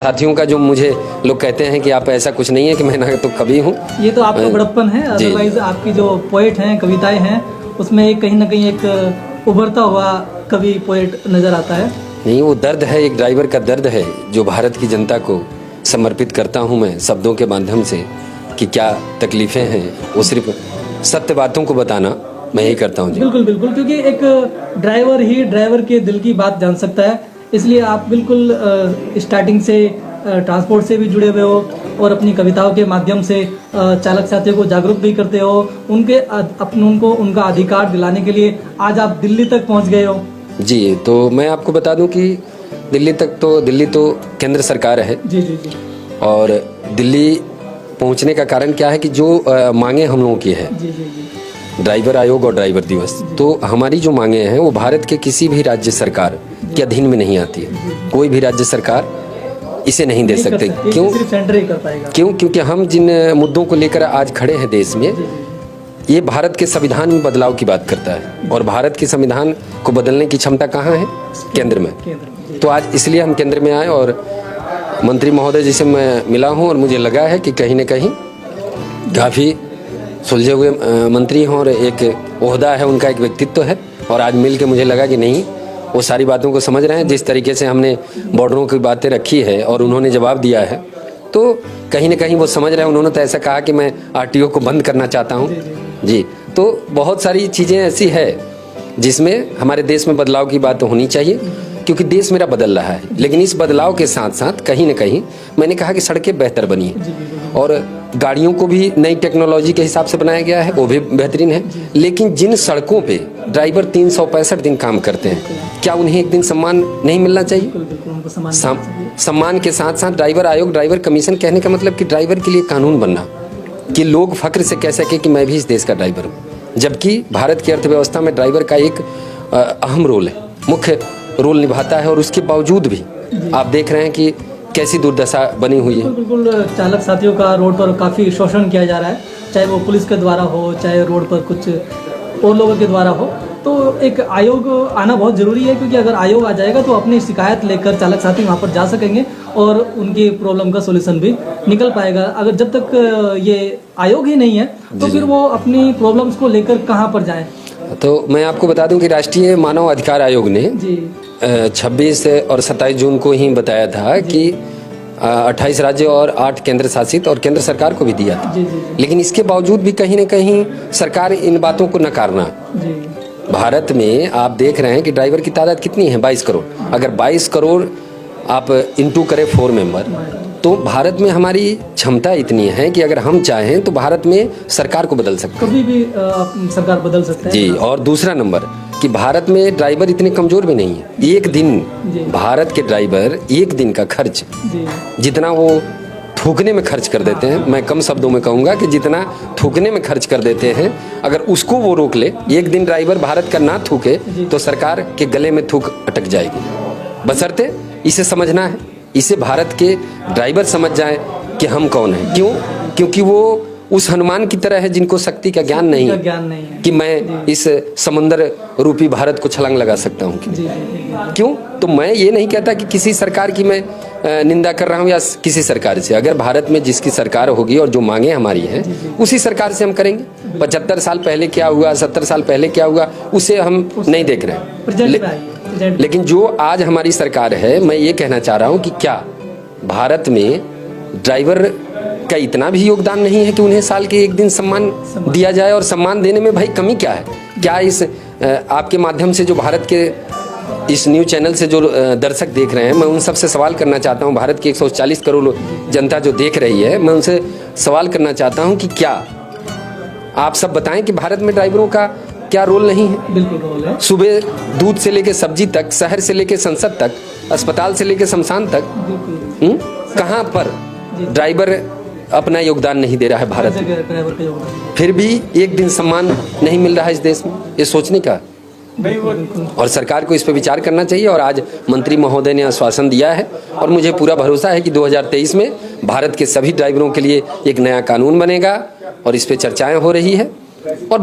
साथियों का जो मुझे लोग कहते हैं कि आप ऐसा कुछ नहीं है कि मैं ना तो कवि हूँ। ये तो आपका बड़प्पन है। अदरवाइज आपकी जो पोएट हैं, कविताएं हैं, उसमें एक कहीं ना कहीं एक उभरता हुआ कवि पोएट नजर आता है। नहीं, वो दर्द है, एक ड्राइवर का दर्द है जो भारत की जनता को समर्पित करता हूँ मैं शब्दों के माध्यम से कि क्या तकलीफें हैं। वो सिर्फ सत्य बातों को बताना मैं यही करता हूँ जी। बिल्कुल बिल्कुल, क्योंकि एक ड्राइवर ही ड्राइवर के दिल की बात जान सकता है, इसलिए आप बिल्कुल स्टार्टिंग से ट्रांसपोर्ट से भी जुड़े हुए हो और अपनी कविताओं के माध्यम से चालक साथियों को जागरूक भी करते हो। उनका अधिकार दिलाने के लिए आज आप दिल्ली तक पहुंच गए हो। जी, तो मैं आपको बता दूं कि दिल्ली तो केंद्र सरकार है। जी जी जी। और दिल्ली पहुंचने का कारण क्या है कि जो मांगे हम लोगों की है, जी जी जी। ड्राइवर आयोग और ड्राइवर दिवस, तो हमारी जो मांगे हैं वो भारत के किसी भी राज्य सरकार के अधीन में नहीं आती है। कोई भी राज्य सरकार इसे नहीं दे सकते। क्यों? सिर्फ सेंटर ही कर पाएगा। क्यों? क्योंकि हम जिन मुद्दों को लेकर आज खड़े हैं देश में, ये भारत के संविधान में बदलाव की बात करता है और भारत के संविधान को बदलने की क्षमता कहाँ है? केंद्र में। तो आज इसलिए हम केंद्र में आए और मंत्री महोदय जी से मैं मिला हूँ और मुझे लगा है कि कहीं न कहीं काफ़ी सुलझे हुए मंत्री हैं और एक ओहदा है, उनका एक व्यक्तित्व है। और आज मिल के मुझे लगा कि नहीं, वो सारी बातों को समझ रहे हैं। जिस तरीके से हमने बॉर्डरों की बातें रखी है और उन्होंने जवाब दिया है, तो कहीं ना कहीं वो समझ रहे हैं। उन्होंने तो ऐसा कहा कि मैं आरटीओ को बंद करना चाहता हूँ जी। तो बहुत सारी चीज़ें ऐसी है जिसमें हमारे देश में बदलाव की बात होनी चाहिए, क्योंकि देश मेरा बदल रहा है। लेकिन इस बदलाव के साथ साथ कहीं ना कहीं मैंने कहा कि सड़कें बेहतर बनी है और गाड़ियों को भी नई टेक्नोलॉजी के हिसाब से बनाया गया है, वो भी बेहतरीन है। लेकिन जिन सड़कों पे ड्राइवर 365 दिन काम करते हैं, क्या उन्हें एक दिन सम्मान नहीं मिलना चाहिए? सम्मान के साथ साथ ड्राइवर आयोग, ड्राइवर कमीशन, कहने का मतलब कि ड्राइवर के लिए कानून बनना कि लोग फख्र से कह सके कि मैं भी इस देश का ड्राइवर हूँ। जबकि भारत की अर्थव्यवस्था में ड्राइवर का एक अहम रोल है, मुख्य रोल निभाता है। और उसके बावजूद भी आप देख रहे हैं कि कैसी दुर्दशा बनी हुई है। बिल्कुल चालक साथियों का रोड पर काफ़ी शोषण किया जा रहा है, चाहे वो पुलिस के द्वारा हो, चाहे रोड पर कुछ और लोगों के द्वारा हो। तो एक आयोग आना बहुत ज़रूरी है, क्योंकि अगर आयोग आ जाएगा तो अपनी शिकायत लेकर चालक साथी वहाँ पर जा सकेंगे और उनकी प्रॉब्लम का सोल्यूशन भी निकल पाएगा। अगर जब तक ये आयोग ही नहीं है तो फिर वो अपनी प्रॉब्लम्स को लेकर कहाँ पर जाएं? तो मैं आपको बता दूं कि राष्ट्रीय मानव अधिकार आयोग ने 26 और 27 जून को ही बताया था कि 28 राज्य और 8 केंद्र शासित और केंद्र सरकार को भी दिया था। लेकिन इसके बावजूद भी कहीं न कहीं सरकार इन बातों को नकारना। भारत में आप देख रहे हैं कि ड्राइवर की तादाद कितनी है? 22 करोड़। अगर 22 करोड़ आप इंटू करें 4 मेंबर, तो भारत में हमारी क्षमता इतनी है कि अगर हम चाहें तो भारत में सरकार को बदल सकते हैं, कभी भी सरकार बदल सकते हैं जी। और दूसरा नंबर कि भारत में ड्राइवर इतने कमजोर भी नहीं है। एक दिन भारत के ड्राइवर एक दिन का खर्च जितना वो थूकने में खर्च कर देते हैं, मैं कम शब्दों में कहूँगा कि जितना थूकने में खर्च कर देते हैं, अगर उसको वो रोक ले, एक दिन ड्राइवर भारत का ना थूके, तो सरकार के गले में थूक अटक जाएगी। बशर्ते इसे समझना है, इसे भारत के ड्राइवर समझ जाएं कि हम कौन हैं। क्यों? क्योंकि वो उस हनुमान की तरह है जिनको शक्ति का ज्ञान नहीं है कि मैं इस समुद्र रूपी भारत को छलांग लगा सकता हूँ। क्यों? तो मैं ये नहीं कहता कि किसी सरकार की मैं निंदा कर रहा हूँ या किसी सरकार से। अगर भारत में जिसकी सरकार होगी और जो मांगे हमारी हैं, उसी सरकार से हम करेंगे। 75 साल पहले क्या हुआ, 70 साल पहले क्या हुआ, उसे हम नहीं देख रहे हैं। लेकिन जो आज हमारी सरकार है, मैं ये कहना चाह रहा हूँ कि क्या भारत में ड्राइवर का इतना भी योगदान नहीं है कि उन्हें साल के एक दिन सम्मान दिया जाए? और सम्मान देने में भाई कमी क्या है? क्या इस आपके माध्यम से जो भारत के इस न्यूज़ चैनल से जो दर्शक देख रहे हैं, मैं उन सब से सवाल करना चाहता हूं, भारत की 140 करोड़ जनता जो देख रही है, मैं उनसे सवाल करना चाहता हूं कि क्या आप सब बताएं कि भारत में ड्राइवरों का क्या रोल नहीं है? बिल्कुल रोल है। सुबह दूध से लेके सब्जी तक, शहर से लेके संसद तक, अस्पताल से लेके शमशान तक, कहाँ पर ड्राइवर अपना योगदान नहीं दे रहा है भारत में? फिर भी एक दिन सम्मान नहीं मिल रहा है इस देश में। ये सोचने का और सरकार को इस पर विचार करना चाहिए। और आज मंत्री महोदय ने आश्वासन दिया है और मुझे पूरा भरोसा है कि 2023 में भारत के सभी ड्राइवरों के लिए एक नया कानून बनेगा और इस पे चर्चाएं हो रही है। और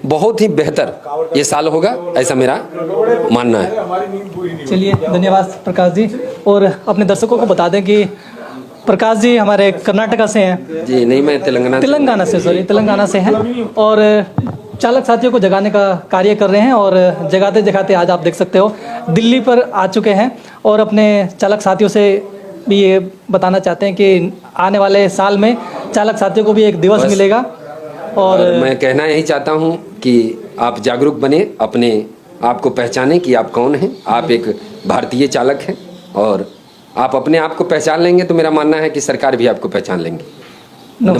बहुत ही बेहतर ये साल होगा, ऐसा मेरा मानना है। चलिए, धन्यवाद प्रकाश जी। और अपने दर्शकों को बता दें कि प्रकाश जी हमारे कर्नाटका से हैं। जी नहीं, मैं तेलंगाना से हैं और चालक साथियों को जगाने का कार्य कर रहे हैं। और जगाते जगाते आज आप देख सकते हो दिल्ली पर आ चुके हैं और अपने चालक साथियों से भी ये बताना चाहते हैं कि आने वाले साल में चालक साथियों को भी एक दिवस मिलेगा। और मैं कहना यही चाहता हूँ कि आप जागरूक बने, अपने आप को पहचानें कि आप कौन हैं। आप एक भारतीय चालक हैं और आप अपने आप को पहचान लेंगे तो मेरा मानना है कि सरकार भी आपको पहचान लेंगी।